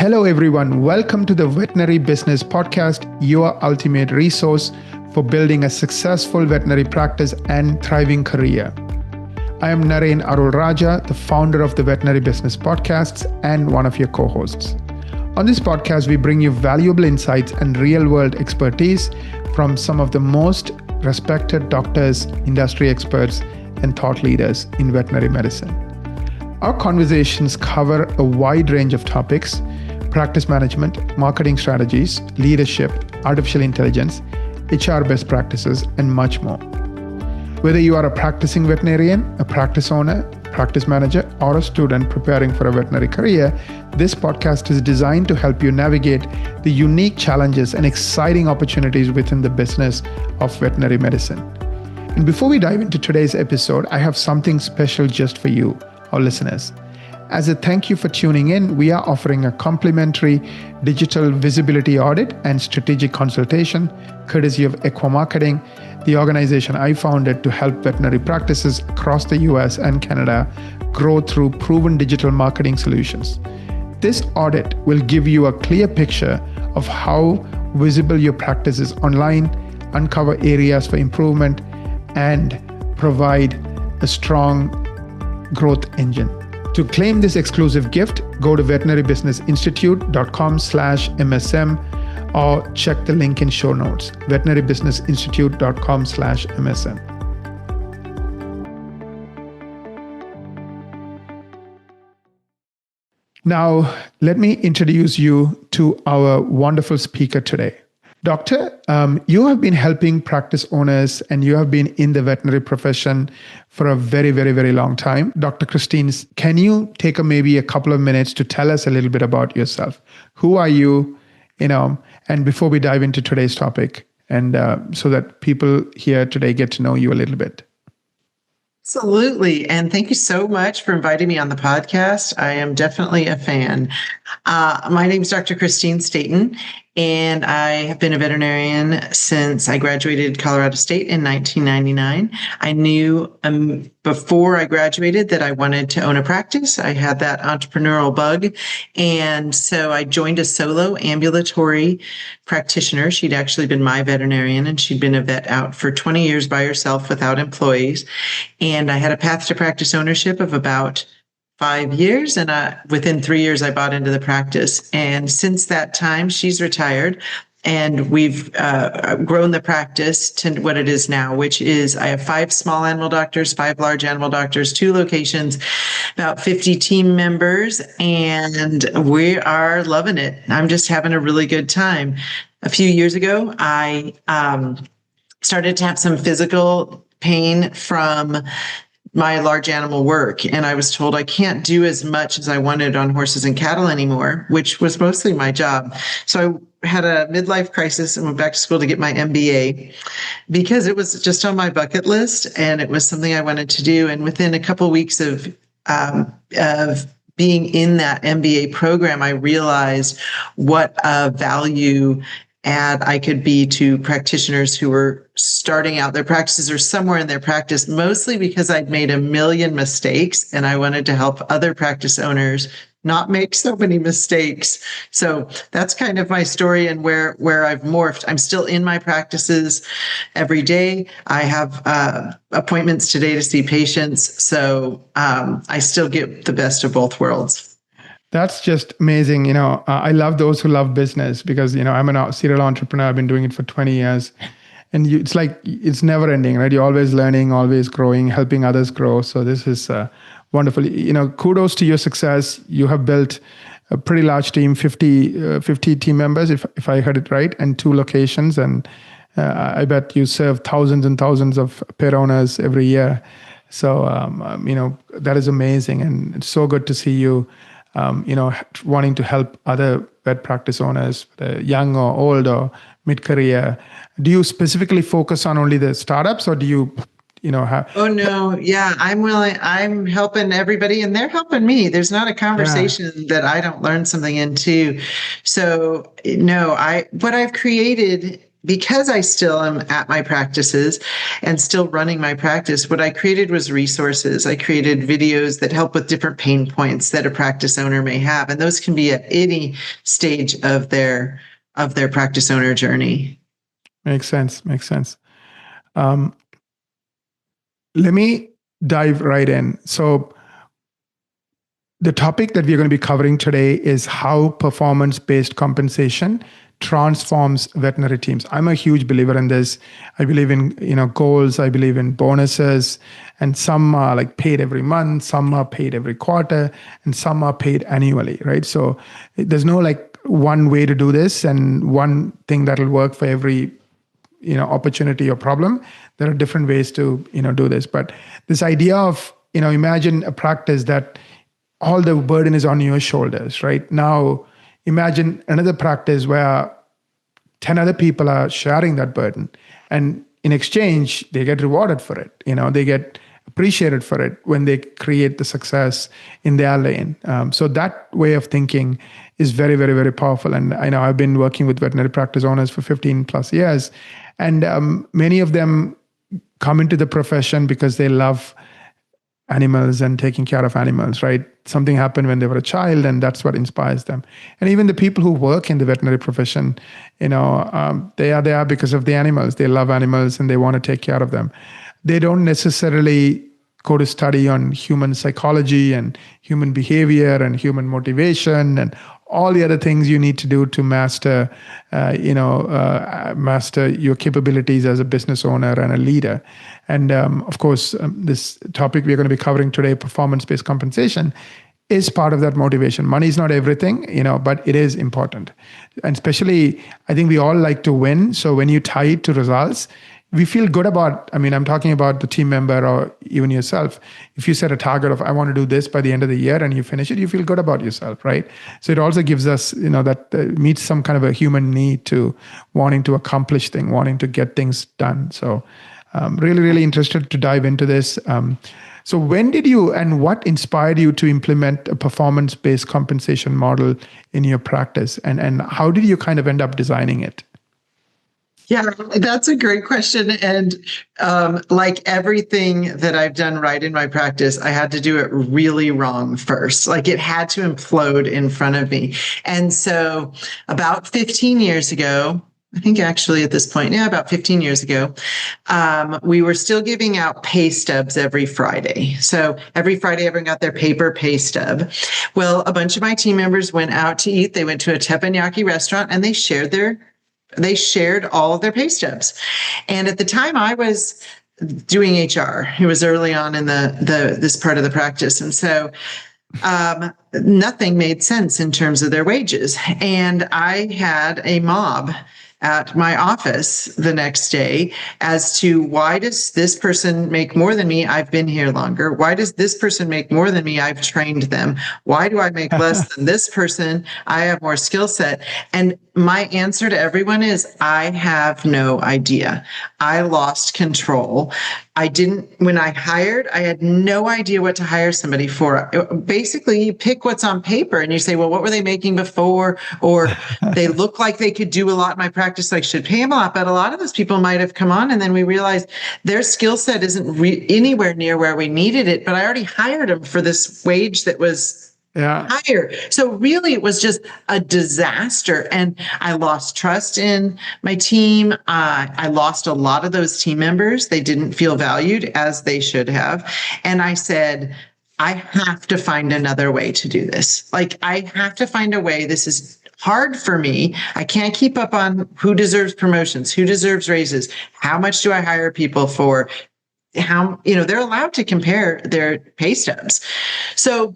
Hello, everyone. Welcome to the Veterinary Business Podcast, your ultimate resource for building a successful veterinary practice and thriving career. I am Naren Arul Raja, the founder of the Veterinary Business Podcasts and one of your co-hosts. On this podcast, we bring you valuable insights and real-world expertise from some of the most respected doctors, industry experts, and thought leaders in veterinary medicine. Our conversations cover a wide range of topics: practice management, marketing strategies, leadership, artificial intelligence, HR best practices, and much more. Whether you are a practicing veterinarian, a practice owner, practice manager, or a student preparing for a veterinary career, this podcast is designed to help you navigate the unique challenges and exciting opportunities within the business of veterinary medicine. And before we dive into today's episode, I have something special just for you, our listeners. As a thank you for tuning in, we are offering a complimentary digital visibility audit and strategic consultation courtesy of Equa Marketing, the organization I founded to help veterinary practices across the US and Canada grow through proven digital marketing solutions. This audit will give you a clear picture of how visible your practice is online, uncover areas for improvement, and provide a strong growth engine. To claim this exclusive gift, go to veterinarybusinessinstitute.com/MSM or check the link in show notes, veterinarybusinessinstitute.com/MSM. Now, let me introduce you to our wonderful speaker today. Doctor, you have been helping practice owners and you have been in the veterinary profession for a very, very, very long time. Dr. Christine, can you take maybe a couple of minutes to tell us a little bit about yourself? Who are you, and before we dive into today's topic, and so that people here today get to know you a little bit. Absolutely. And thank you so much for inviting me on the podcast. I am definitely a fan. My name is Dr. Christine Staten, and I have been a veterinarian since I graduated Colorado State in 1999. I knew before I graduated that I wanted to own a practice. I had that entrepreneurial bug. And so I joined a solo ambulatory practitioner. She'd actually been my veterinarian, and she'd been a vet out for 20 years by herself without employees. And I had a path to practice ownership of about 5 years, and within 3 years, I bought into the practice. And since that time, she's retired, and we've grown the practice to what it is now, which is I have 5 small animal doctors, 5 large animal doctors, 2 locations, about 50 team members, and we are loving it. I'm just having a really good time. A few years ago, I started to have some physical pain from my large animal work. And I was told I can't do as much as I wanted on horses and cattle anymore, which was mostly my job. So I had a midlife crisis and went back to school to get my MBA because it was just on my bucket list and it was something I wanted to do. And within a couple of weeks of being in that MBA program, I realized what a value add I could be to practitioners who were starting out their practices or somewhere in their practice, mostly because I'd made a million mistakes and I wanted to help other practice owners not make so many mistakes. So that's kind of my story and where I've morphed. I'm still in my practices every day. I have appointments today to see patients. So I still get the best of both worlds. That's just amazing. I love those who love business because, I'm a serial entrepreneur. I've been doing it for 20 years and it's like, it's never ending, right? You're always learning, always growing, helping others grow. So this is wonderful. Kudos to your success. You have built a pretty large team, 50 team members, if I heard it right, and 2 locations. And I bet you serve thousands and thousands of pet owners every year. So, that is amazing. And it's so good to see you wanting to help other vet practice owners, young or old or mid-career. Do you specifically focus on only the startups or do you, have? Oh, no. Yeah, I'm helping everybody and they're helping me. There's not a conversation that I don't learn something into. So no, what I've created because I still am at my practices and still running my practice, what I created was resources. I created videos that help with different pain points that a practice owner may have. And those can be at any stage of their practice owner journey. Makes sense. Makes sense. Let me dive right in. So the topic that we're going to be covering today is how performance-based compensation transforms veterinary teams. I'm a huge believer in this. I believe in goals. I believe in bonuses, and some are like paid every month, some are paid every quarter, and some are paid annually, right? So there's no like one way to do this and one thing that'll work for every opportunity or problem. There are different ways to do this. But this idea of imagine a practice that all the burden is on your shoulders, right? Now, imagine another practice where 10 other people are sharing that burden. And in exchange, they get rewarded for it. They get appreciated for it when they create the success in their lane. So that way of thinking is very, very, very powerful. And I know I've been working with veterinary practice owners for 15 plus years. And many of them come into the profession because they love animals and taking care of animals, right? Something happened when they were a child, and that's what inspires them. And even the people who work in the veterinary profession, they are there because of the animals. They love animals and they want to take care of them. They don't necessarily go to study on human psychology and human behavior and human motivation and all the other things you need to do to master your capabilities as a business owner and a leader. And of course, this topic we're going to be covering today, performance-based compensation, is part of that motivation. Money is not everything, but it is important. And especially, I think we all like to win. So when you tie it to results, we feel good about, I'm talking about the team member or even yourself. If you set a target of, I want to do this by the end of the year, and you finish it, you feel good about yourself, right? So it also gives us, that meets some kind of a human need to wanting to accomplish things, wanting to get things done. So really, really interested to dive into this. So when did you, and what inspired you to implement a performance-based compensation model in your practice? And how did you kind of end up designing it? Yeah, that's a great question. And like everything that I've done right in my practice, I had to do it really wrong first. Like it had to implode in front of me. And so about 15 years ago, I think actually at this point, about 15 years ago, we were still giving out pay stubs every Friday. So every Friday, everyone got their paper pay stub. Well, a bunch of my team members went out to eat. They went to a teppanyaki restaurant and they shared all of their pay stubs. And at the time I was doing HR, it was early on in this part of the practice. And so nothing made sense in terms of their wages. And I had a mob at my office the next day as to why does this person make more than me? I've been here longer. Why does this person make more than me? I've trained them. Why do I make less than this person? I have more skill set. And my answer to everyone is, I have no idea. I lost control. When I hired, I had no idea what to hire somebody for. Basically, you pick what's on paper and you say, well, what were they making before? Or they look like they could do a lot in my practice, so I should pay them a lot. But a lot of those people might have come on and then we realized their skill set isn't anywhere near where we needed it, but I already hired them for this wage that was higher. So really, it was just a disaster. And I lost trust in my team. I lost a lot of those team members. They didn't feel valued as they should have. And I said, I have to find another way to do this. Like, I have to find a way. This is hard for me. I can't keep up on who deserves promotions, who deserves raises, how much do I hire people for, how, they're allowed to compare their pay stubs. So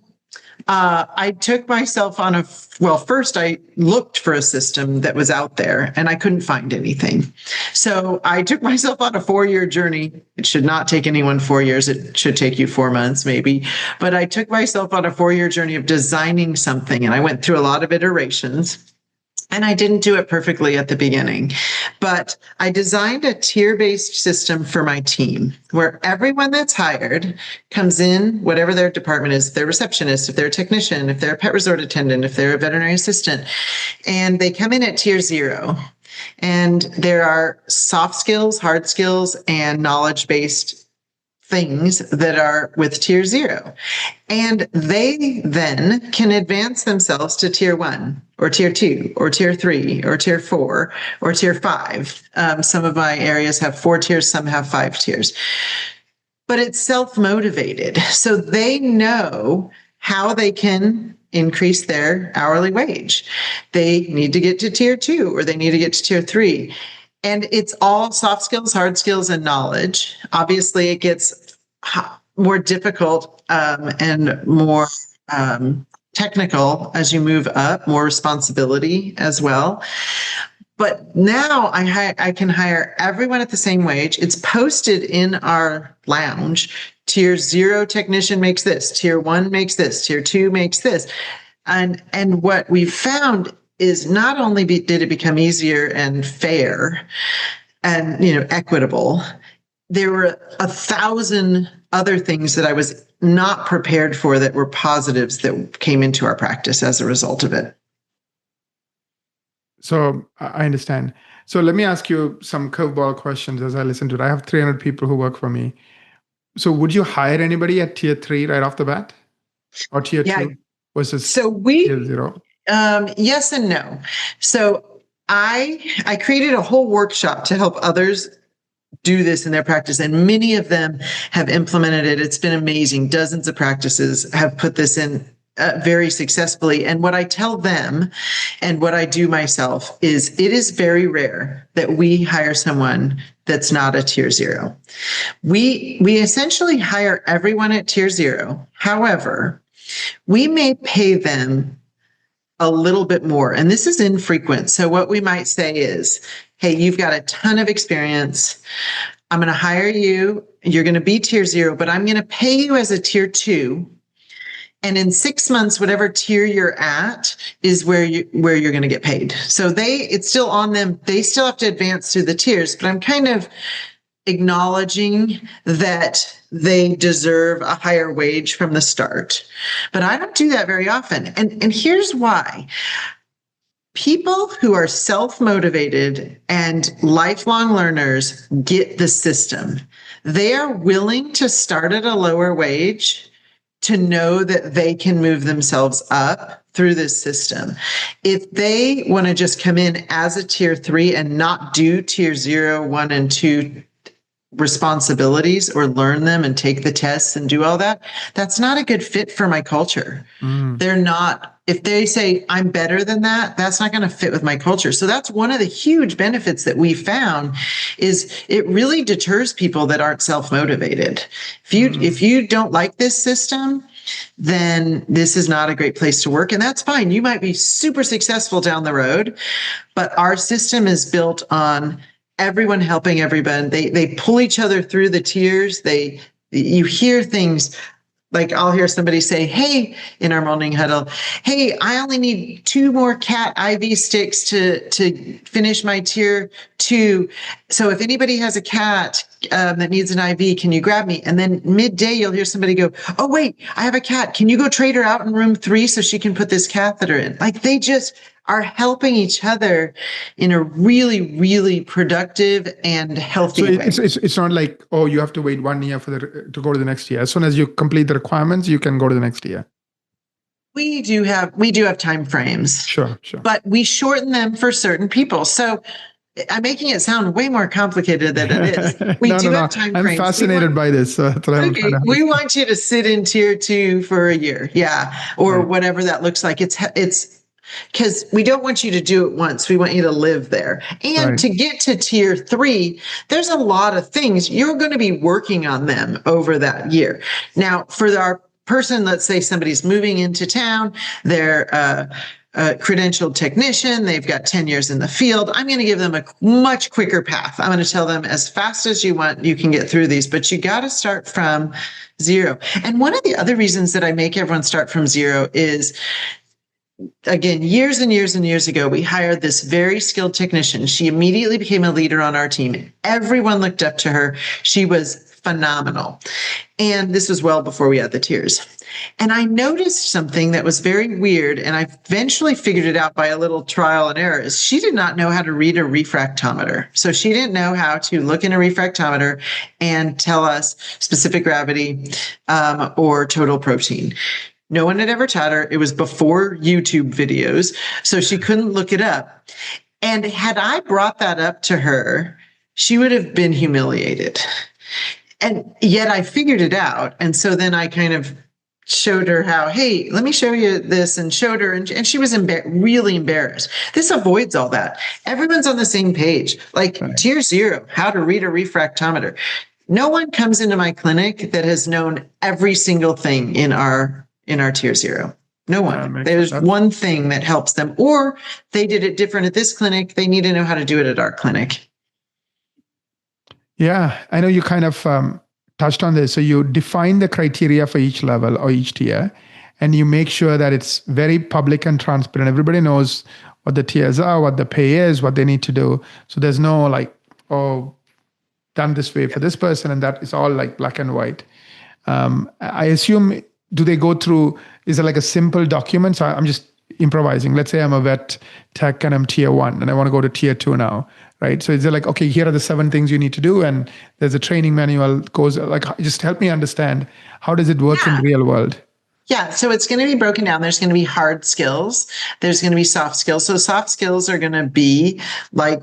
I took myself on first I looked for a system that was out there and I couldn't find anything. So I took myself on a 4-year journey. It should not take anyone 4 years. It should take you 4 months maybe. But I took myself on a 4-year journey of designing something, and I went through a lot of iterations. And I didn't do it perfectly at the beginning, but I designed a tier-based system for my team where everyone that's hired comes in, whatever their department is, if they're a receptionist, if they're a technician, if they're a pet resort attendant, if they're a veterinary assistant, and they come in at tier 0. And there are soft skills, hard skills, and knowledge-based things that are with tier 0. And they then can advance themselves to tier 1 or tier 2 or tier 3 or tier 4 or tier 5. Some of my areas have 4 tiers, some have 5 tiers. But it's self-motivated. So they know how they can increase their hourly wage. They need to get to tier 2 or they need to get to tier 3. And it's all soft skills, hard skills, and knowledge. Obviously, it gets more difficult and more technical as you move up, more responsibility as well. But now I can hire everyone at the same wage. It's posted in our lounge. Tier 0 technician makes this. Tier 1 makes this. Tier 2 makes this. And what we've found is not only did it become easier and fair and equitable, there were 1,000 other things that I was not prepared for that were positives that came into our practice as a result of it. So I understand. So let me ask you some curveball questions as I listen to it. I have 300 people who work for me. So would you hire anybody at tier 3 right off the bat, or tier 2 versus tier 0? Yes and no. So I created a whole workshop to help others do this in their practice, and many of them have implemented it. It's been amazing. Dozens of practices have put this in very successfully. And what I tell them and what I do myself is it is very rare that we hire someone that's not a tier 0. We essentially hire everyone at tier 0. However, we may pay them a little bit more, and this is infrequent. So what we might say is, hey, you've got a ton of experience. I'm going to hire you. You're going to be tier 0, but I'm going to pay you as a tier 2. And in 6 months, whatever tier you're at is where you're going to get paid. So it's still on them. They still have to advance through the tiers, but I'm kind of acknowledging that they deserve a higher wage from the start. But I don't do that very often. And here's why. People who are self-motivated and lifelong learners get the system. They are willing to start at a lower wage to know that they can move themselves up through this system. If they want to just come in as a tier 3 and not do tier 0, 1, and 2 responsibilities or learn them and take the tests and do all that, that's not a good fit for my culture. They're not. If they say, I'm better than that, that's not going to fit with my culture. So that's one of the huge benefits that we found is it really deters people that aren't self-motivated. If you don't like this system, then this is not a great place to work. And that's fine. You might be super successful down the road, but our system is built on everyone helping everyone. They pull each other through the tiers. You hear things like I'll hear somebody say, hey, in our morning huddle, hey, I only need 2 more cat IV sticks to finish my tier 2. So if anybody has a cat that needs an IV, can you grab me? And then midday, you'll hear somebody go, oh, wait, I have a cat. Can you go trade her out in room 3 so she can put this catheter in? Like they just are helping each other in a really, really productive and healthy way. It's not like, oh, you have to wait 1 year to go to the next year. As soon as you complete the requirements, you can go to the next year. We do have time frames. Sure. But we shorten them for certain people. So I'm making it sound way more complicated than it is. We do have time frames. I'm fascinated by this. So that's what we want you to sit in tier 2 for a year. Yeah. Or whatever that looks like. It's because we don't want you to do it once. We want you to live there. And to get to tier 3, there's a lot of things. You're going to be working on them over that year. Now, for our person, let's say somebody's moving into town, they're a credentialed technician, they've got 10 years in the field. I'm going to give them a much quicker path. I'm going to tell them as fast as you want, you can get through these, but you got to start from 0. And one of the other reasons that I make everyone start from 0 is, again, years and years and years ago, we hired this very skilled technician. She immediately became a leader on our team. Everyone looked up to her. She was phenomenal. And this was well before we had the tiers. And I noticed something that was very weird, and I eventually figured it out by a little trial and error, is she did not know how to read a refractometer. So she didn't know how to look in a refractometer and tell us specific gravity or total protein. No one had ever taught her. It was before YouTube videos, so she couldn't look it up. And had I brought that up to her, she would have been humiliated. And yet I figured it out. And so then I kind of showed her how, hey, let me show you this, and showed her. And she was really embarrassed. This avoids all that. Everyone's on the same page. Like right. Tier 0, how to read a refractometer. No one comes into my clinic that has known every single thing in our Tier 0. No one. There's one thing that helps them, or they did it different at this clinic. They need to know how to do it at our clinic. Yeah, I know you kind of touched on this. So you define the criteria for each level or each tier, and you make sure that it's very public and transparent. Everybody knows what the tiers are, what the pay is, what they need to do. So there's no like, oh, done this way for this person, and that is all like black and white. I assume, do they go through, is it like a simple document? So I'm just improvising. Let's say I'm a vet tech and I'm tier 1 and I want to go to tier 2 now, right? So is it like, okay, here are the 7 things you need to do, and there's a training manual goes, like, just help me understand, how does it work in real world? Yeah, so it's going to be broken down. There's going to be hard skills. There's going to be soft skills. So soft skills are going to be like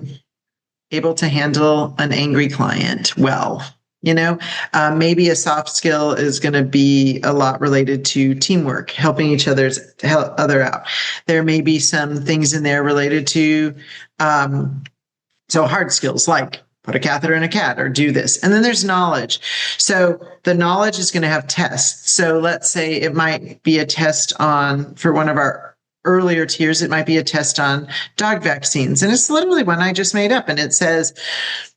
able to handle an angry client well. Maybe a soft skill is going to be a lot related to teamwork, helping each other out. There may be some things in there related to, so hard skills like put a catheter in a cat or do this. And then there's knowledge. So the knowledge is going to have tests. So let's say it might be a test for one of our earlier tiers, it might be a test on dog vaccines. And it's literally one I just made up. And it says,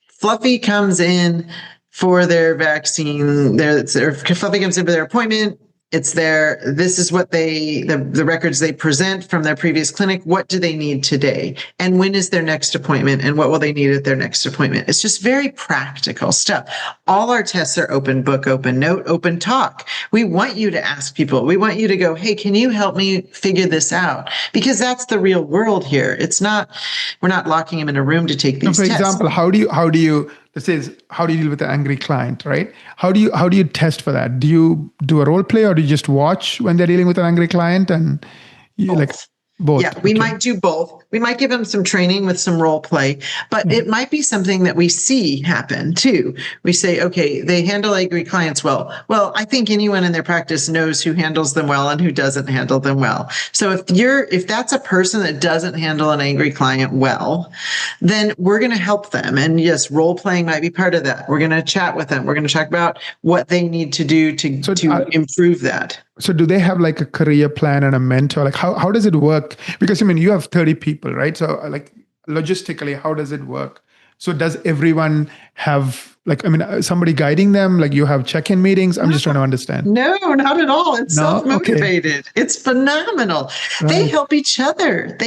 Fluffy comes in for their vaccine, Fluffy comes in for their appointment. This is what the records they present from their previous clinic. What do they need today? And when is their next appointment? And what will they need at their next appointment? It's just very practical stuff. All our tests are open book, open note, open talk. We want you to ask people. We want you to go, hey, can you help me figure this out? Because that's the real world here. We're not locking them in a room to take these tests. For example, how do you this is how do you deal with an angry client, right? How do you test for that? Do you do a role play, or do you just watch when they're dealing with an angry client? And you both? Yeah, we might do both. We might give them some training with some role play, but it might be something that we see happen too. We say, okay, they handle angry clients well. Well, I think anyone in their practice knows who handles them well and who doesn't handle them well. So if that's a person that doesn't handle an angry client well, then we're going to help them. And yes, role playing might be part of that. We're going to chat with them. We're going to talk about what they need to do to improve that. So do they have like a career plan and a mentor? Like how does it work? Because you have 30 people, right? So like logistically, how does it work? So does everyone have somebody guiding them? Like you have check-in meetings? I'm just trying to understand. No, not at all. It's self-motivated. Okay. It's phenomenal. Right. They help each other.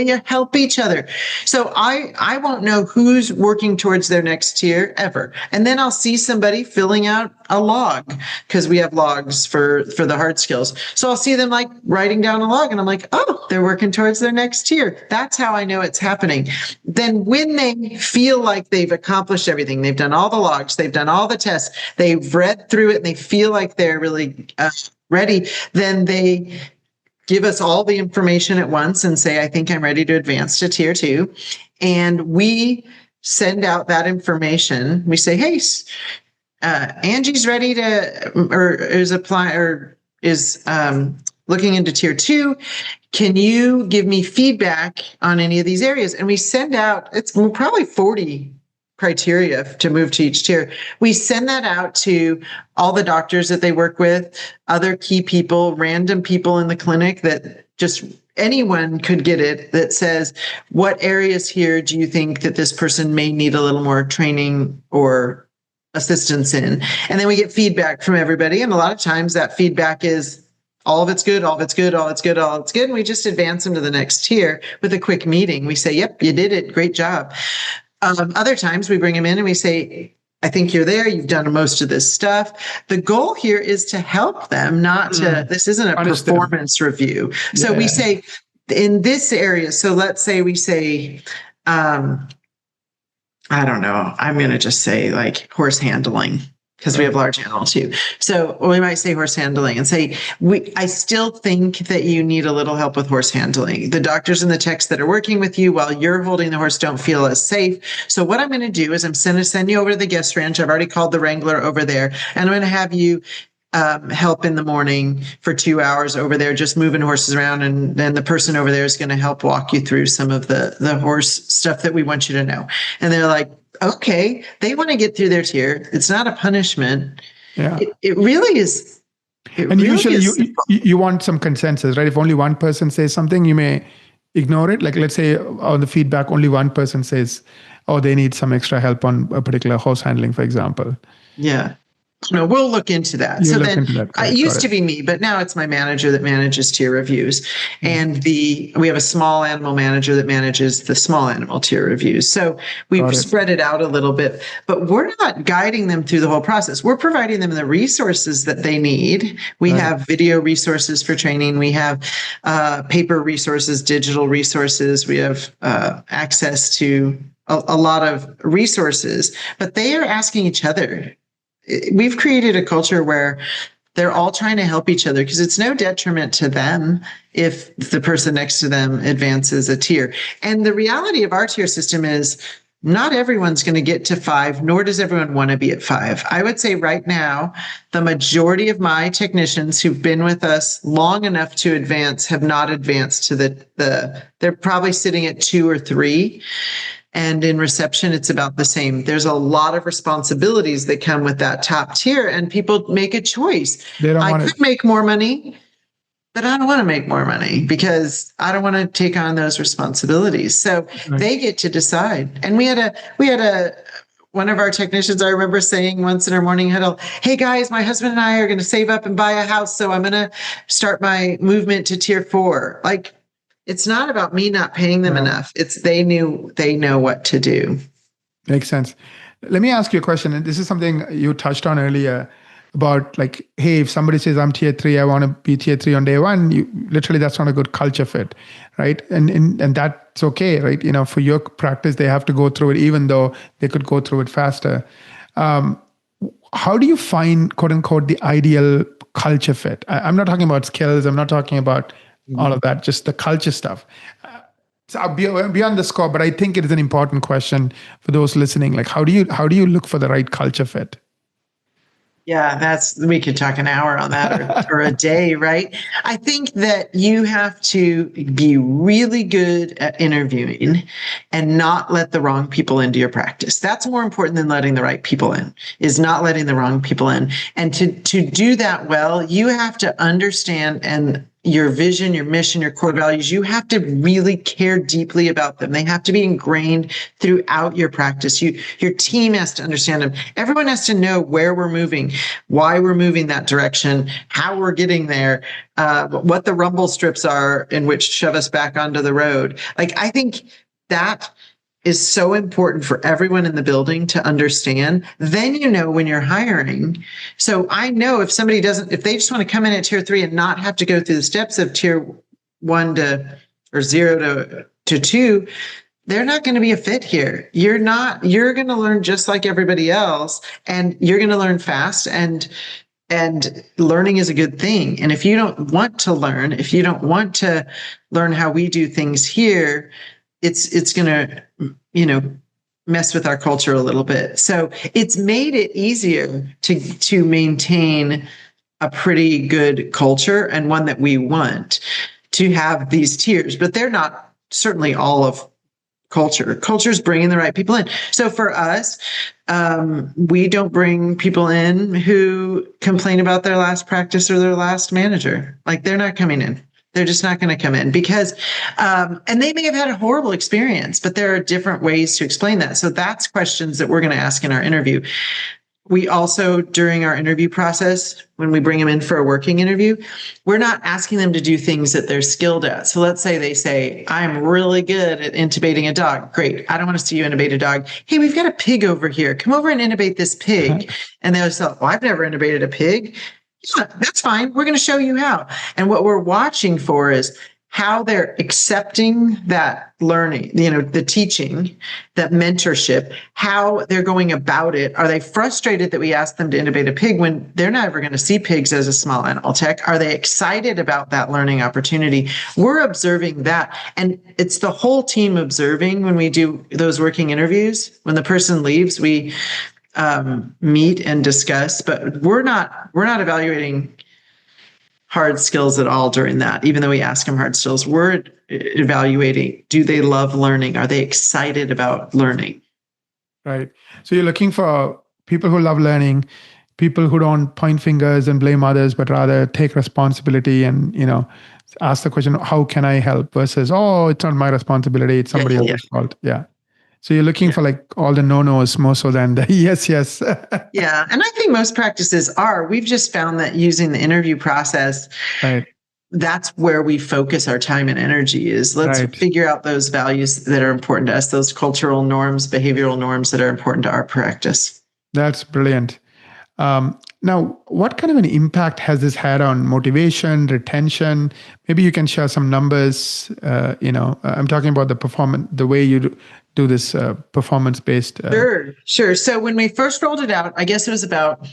So I won't know who's working towards their next tier ever. And then I'll see somebody filling out a log, because we have logs for the hard skills. So I'll see them like writing down a log, and I'm like, oh, they're working towards their next tier. That's how I know it's happening. Then when they feel like they've accomplished everything, they've done all the logs, they've done all the tests, they've read through it, and they feel like they're really ready, then they give us all the information at once and say, I think I'm ready to advance to tier 2. And we send out that information. We say, hey, Angie's ready to, or is looking into tier 2. Can you give me feedback on any of these areas? And we send out, it's probably 40 criteria to move to each tier. We send that out to all the doctors that they work with, other key people, random people in the clinic that just anyone could get it, that says, what areas here do you think that this person may need a little more training or assistance in? And then we get feedback from everybody. And a lot of times that feedback is, all of it's good, all of it's good, all of it's good, all of it's good. And we just advance them to the next tier with a quick meeting. We say, yep, you did it. Great job. Other times we bring them in and we say, I think you're there. You've done most of this stuff. The goal here is to help them, not to, this isn't a performance review. So we say in this area, so let's say we say, I don't know, I'm going to just say like horse handling, because we have large animals too. So we might say horse handling and say, I still think that you need a little help with horse handling. The doctors and the techs that are working with you while you're holding the horse don't feel as safe. So what I'm going to do is I'm going to send you over to the guest ranch. I've already called the wrangler over there, and I'm going to have you help in the morning for 2 hours over there, just moving horses around. And then the person over there is going to help walk you through some of the horse stuff that we want you to know. And they're like, okay, they want to get through their tier. It's not a punishment. Yeah. It really is. And usually you want some consensus, right? If only one person says something, you may ignore it. Like let's say on the feedback, only one person says, oh, they need some extra help on a particular horse handling, for example. Yeah. No, we'll look into that. It used to be me, but now it's my manager that manages tier reviews. And we have a small animal manager that manages the small animal tier reviews. So we've spread it out a little bit, but we're not guiding them through the whole process. We're providing them the resources that they need. We have video resources for training. We have paper resources, digital resources. We have access to a lot of resources, but they are asking each other. We've created a culture where they're all trying to help each other, because it's no detriment to them if the person next to them advances a tier. And the reality of our tier system is not everyone's going to get to 5, nor does everyone want to be at 5. I would say right now, the majority of my technicians who've been with us long enough to advance have not advanced to they're probably sitting at 2 or 3. And in reception, it's about the same. There's a lot of responsibilities that come with that top tier, and people make a choice. I could make more money, but I don't want to make more money because I don't want to take on those responsibilities. So they get to decide. And we had one of our technicians, I remember saying once in our morning huddle, hey guys, my husband and I are going to save up and buy a house. So I'm going to start my movement to tier 4. Like, it's not about me not paying them enough. It's they know what to do. Makes sense. Let me ask you a question. And this is something you touched on earlier about like, hey, if somebody says I'm tier 3, I want to be tier 3 on day 1, literally that's not a good culture fit, right? And that's okay, right? You know, for your practice, they have to go through it, even though they could go through it faster. How do you find, quote unquote, the ideal culture fit? I'm not talking about skills. I'm not talking about all of that, just the culture stuff. So beyond the scope, but I think it is an important question for those listening. Like, how do you look for the right culture fit? Yeah, we could talk an hour on that or a day, right? I think that you have to be really good at interviewing and not let the wrong people into your practice. That's more important than letting the right people in, is not letting the wrong people in. And to do that well, you have to understand and your vision, your mission, your core values, you have to really care deeply about them. They have to be ingrained throughout your practice. Your team has to understand them. Everyone has to know where we're moving, why we're moving that direction, how we're getting there, what the rumble strips are in which shove us back onto the road. Like, I think that is so important for everyone in the building to understand. Then you know when you're hiring. So I know if somebody if they just want to come in at tier 3 and not have to go through the steps of tier 1 or 0 to 2, they're not going to be a fit here. You're going to learn just like everybody else, and you're going to learn fast, and learning is a good thing. And if you don't want to learn, if you don't want to learn how we do things here, it's going to, mess with our culture a little bit. So it's made it easier to maintain a pretty good culture, and one that we want to have these tiers, but they're not certainly all of culture. Culture's bringing the right people in. So for us, we don't bring people in who complain about their last practice or their last manager. Like, they're not coming in. They're just not going to come in because, and they may have had a horrible experience, but there are different ways to explain that. So that's questions that we're going to ask in our interview. we also, during our interview process, when we bring them in for a working interview, we're not asking them to do things that they're skilled at. So let's say they say, I'm really good at intubating a dog. Great. I don't want to see you intubate a dog. Hey, we've got a pig over here. Come over and intubate this pig. And they'll say, well, I've never intubated a pig. Yeah, that's fine. We're going to show you how. And what we're watching for is how they're accepting that learning, the teaching, that mentorship, how they're going about it. Are they frustrated that we asked them to intubate a pig when they're never going to see pigs as a small animal tech? Are they excited about that learning opportunity? We're observing that. And it's the whole team observing when we do those working interviews. When the person leaves, we meet and discuss, but we're not evaluating hard skills at all during that. Even though we ask them hard skills, we're evaluating, do they love learning? Are they excited about learning? Right. So you're looking for people who love learning, people who don't point fingers and blame others, but rather take responsibility and, ask the question, how can I help? Versus, oh, it's not my responsibility, it's somebody else's fault. Yeah. So you're looking for like all the no-nos more so than the yes. Yeah. And I think most practices are. We've just found that using the interview process, right, that's where we focus our time and energy is. Let's figure out those values that are important to us, those cultural norms, behavioral norms that are important to our practice. That's brilliant. Now, what kind of an impact has this had on motivation, retention? Maybe you can share some numbers. I'm talking about the performance, the way you do this performance-based. Sure. So when we first rolled it out, I guess it was about,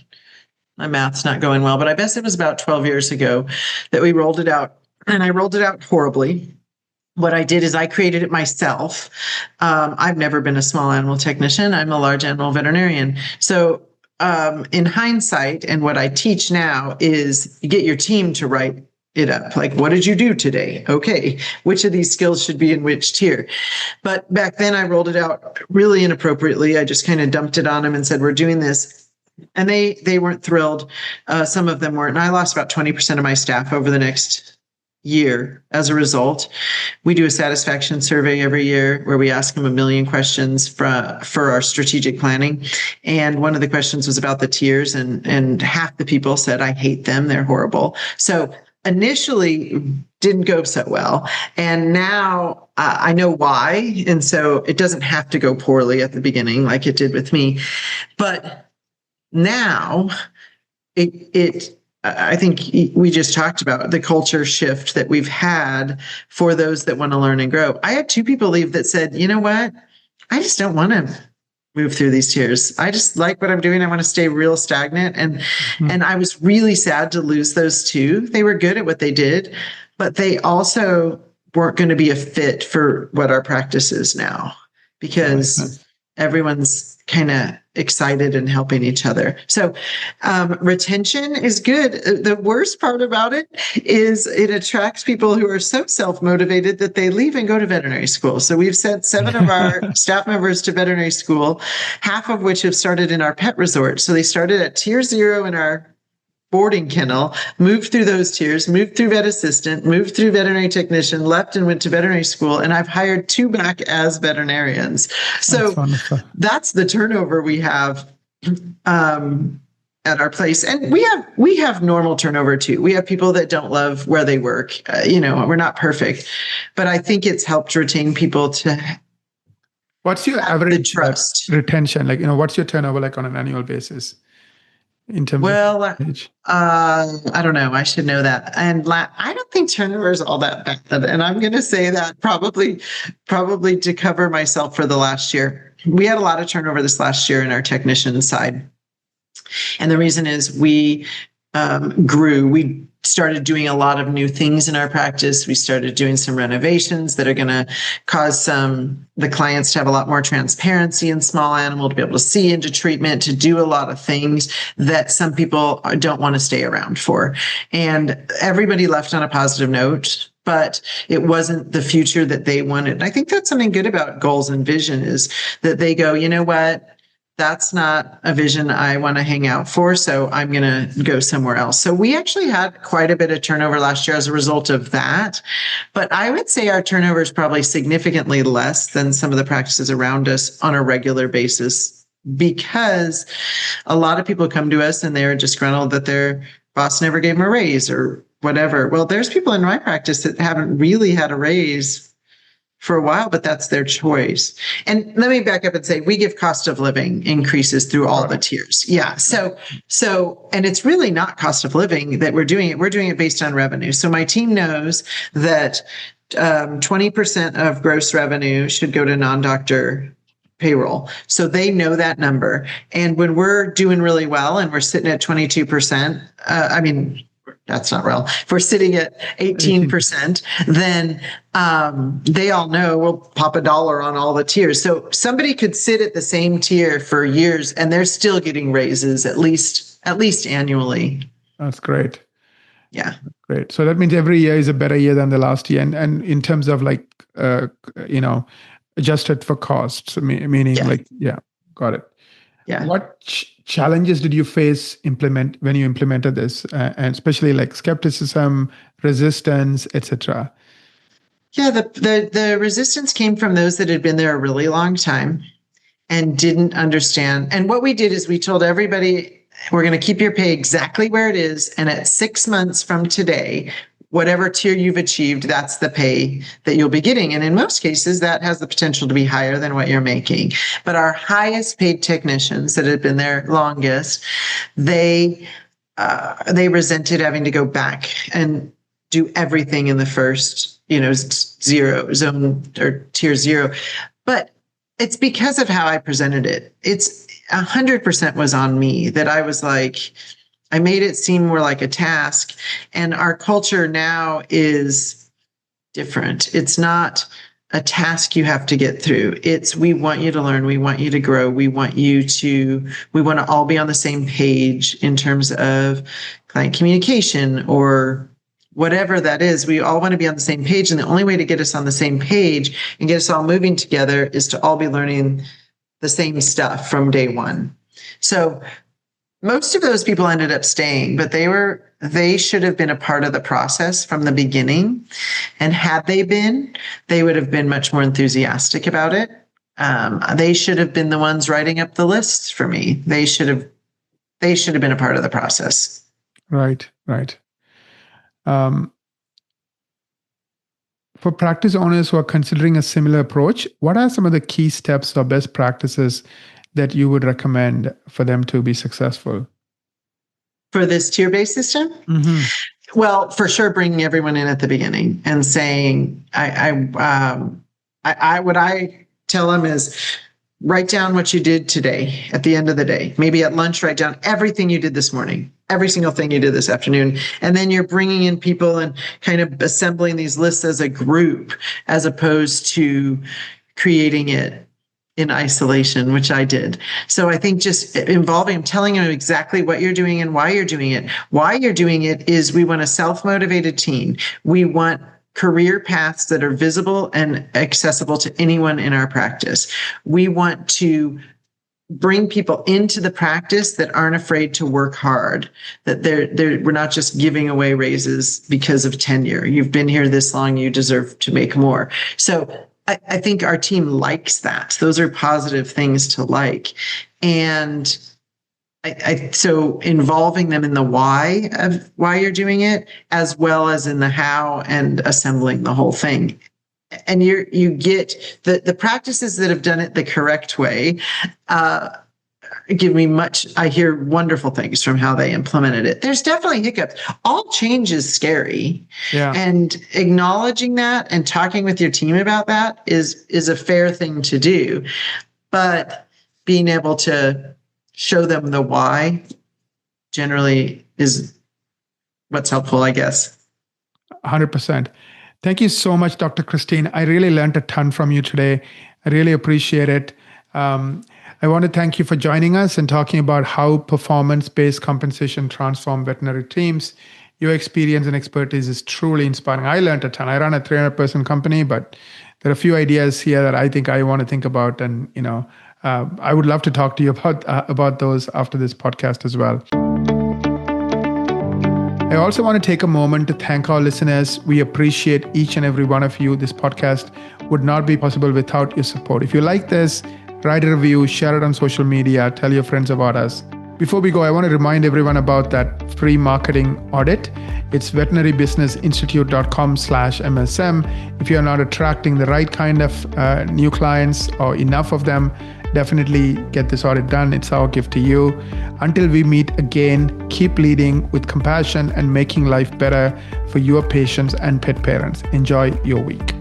my math's not going well, but I guess it was about 12 years ago that we rolled it out, and I rolled it out horribly. What I did is I created it myself. I've never been a small animal technician. I'm a large animal veterinarian. So in hindsight, and what I teach now is you get your team to write it up. Like, what did you do today? Okay, which of these skills should be in which tier? But back then I rolled it out really inappropriately. I just kind of dumped it on them and said, we're doing this. And they weren't thrilled. Some of them weren't. And I lost about 20% of my staff over the next year as a result. We do a satisfaction survey every year where we ask them 1 million questions for our strategic planning. And one of the questions was about the tiers, and half the people said, I hate them, they're horrible. So initially didn't go so well. And now I know why. And so it doesn't have to go poorly at the beginning like it did with me. But now I think we just talked about the culture shift that we've had for those that want to learn and grow. I had 2 people leave that said, you know what? I just don't want to move through these tiers. I just like what I'm doing. I want to stay real stagnant. And I was really sad to lose those 2. They were good at what they did, but they also weren't going to be a fit for what our practice is now, because everyone's kind of excited and helping each other. So retention is good. The worst part about it is it attracts people who are so self-motivated that they leave and go to veterinary school. So we've sent 7 of our staff members to veterinary school, half of which have started in our pet resort. So they started at tier 0 in our boarding kennel, moved through those tiers, moved through vet assistant, moved through veterinary technician, left and went to veterinary school. And I've hired 2 back as veterinarians. So that's the turnover we have at our place. And we have normal turnover too. We have people that don't love where they work. We're not perfect, but I think it's helped retain people to. What's your average trust retention? Like, what's your turnover like on an annual basis? In terms of age? I don't know. I should know that. And I don't think turnover is all that bad. And I'm going to say that probably to cover myself for the last year. We had a lot of turnover this last year in our technician side. And the reason is we grew. We started doing a lot of new things in our practice. We started doing some renovations that are going to cause the clients to have a lot more transparency in small animal, to be able to see into treatment, to do a lot of things that some people don't want to stay around for. And everybody left on a positive note, but it wasn't the future that they wanted. And I think that's something good about goals and vision, is that they go, you know what? That's not a vision I want to hang out for, so I'm going to go somewhere else. So we actually had quite a bit of turnover last year as a result of that. But I would say our turnover is probably significantly less than some of the practices around us on a regular basis because a lot of people come to us and they're disgruntled that their boss never gave them a raise or whatever. Well, there's people in my practice that haven't really had a raise for a while, but that's their choice. And let me back up and say, we give cost of living increases through all the tiers. Yeah. So, and it's really not cost of living that we're doing it. We're doing it based on revenue. So my team knows that 20% of gross revenue should go to non-doctor payroll. So they know that number. And when we're doing really well and we're sitting at 22%, that's not real. If we're sitting at 18%, then they all know we'll pop $1 on all the tiers. So somebody could sit at the same tier for years and they're still getting raises at least annually. That's great. Yeah. Great. So that means every year is a better year than the last year. And in terms of adjusted for costs, meaning got it. Yeah. What challenges did you face when you implemented this, and especially like skepticism, resistance, etc.? Yeah, the resistance came from those that had been there a really long time and didn't understand. And what we did is we told everybody, we're going to keep your pay exactly where it is. And at 6 months from today, whatever tier you've achieved, that's the pay that you'll be getting. And in most cases, that has the potential to be higher than what you're making. But our highest paid technicians that had been there longest, they resented having to go back and do everything in the first, zero zone or tier 0. But it's because of how I presented it. It's 100% was on me that I was like, I made it seem more like a task, and our culture now is different. It's not a task you have to get through. It's, we want you to learn. We want you to grow. We want to all be on the same page in terms of client communication or whatever that is. We all want to be on the same page. And the only way to get us on the same page and get us all moving together is to all be learning the same stuff from day one. So most of those people ended up staying, but they should have been a part of the process from the beginning. And had they been, they would have been much more enthusiastic about it. They should have been the ones writing up the lists for me. They should have been a part of the process. Right. For practice owners who are considering a similar approach, what are some of the key steps or best practices that you would recommend for them to be successful? For this tier-based system? Mm-hmm. Well, for sure, bringing everyone in at the beginning and saying, what I tell them is write down what you did today at the end of the day. Maybe at lunch, write down everything you did this morning, every single thing you did this afternoon. And then you're bringing in people and kind of assembling these lists as a group, as opposed to creating it in isolation, which I did. So I think just telling them exactly what you're doing and why you're doing it. Why you're doing it is we want a self-motivated team. We want career paths that are visible and accessible to anyone in our practice. We want to bring people into the practice that aren't afraid to work hard, that we're not just giving away raises because of tenure. You've been here this long, you deserve to make more. So I think our team likes that. Those are positive things to like. And so involving them in the why of why you're doing it, as well as in the how and assembling the whole thing. And you get the practices that have done it the correct way, I hear wonderful things from how they implemented it. There's definitely hiccups. All change is scary. Yeah. And acknowledging that and talking with your team about that is a fair thing to do. But being able to show them the why generally is what's helpful, I guess. 100%. Thank you so much, Dr. Christine. I really learned a ton from you today. I really appreciate it. I want to thank you for joining us and talking about how performance-based compensation transforms veterinary teams. Your experience and expertise is truly inspiring. I learned a ton. I run a 300-person company, but there are a few ideas here that I think I want to think about. And, I would love to talk to you about those after this podcast as well. I also want to take a moment to thank our listeners. We appreciate each and every one of you. This podcast would not be possible without your support. If you like this, Write a review, share it on social media, tell your friends about us. Before we go, I want to remind everyone about that free marketing audit. It's veterinarybusinessinstitute.com/MSM. If you're not attracting the right kind of new clients or enough of them, definitely get this audit done. It's our gift to you. Until we meet again, keep leading with compassion and making life better for your patients and pet parents. Enjoy your week.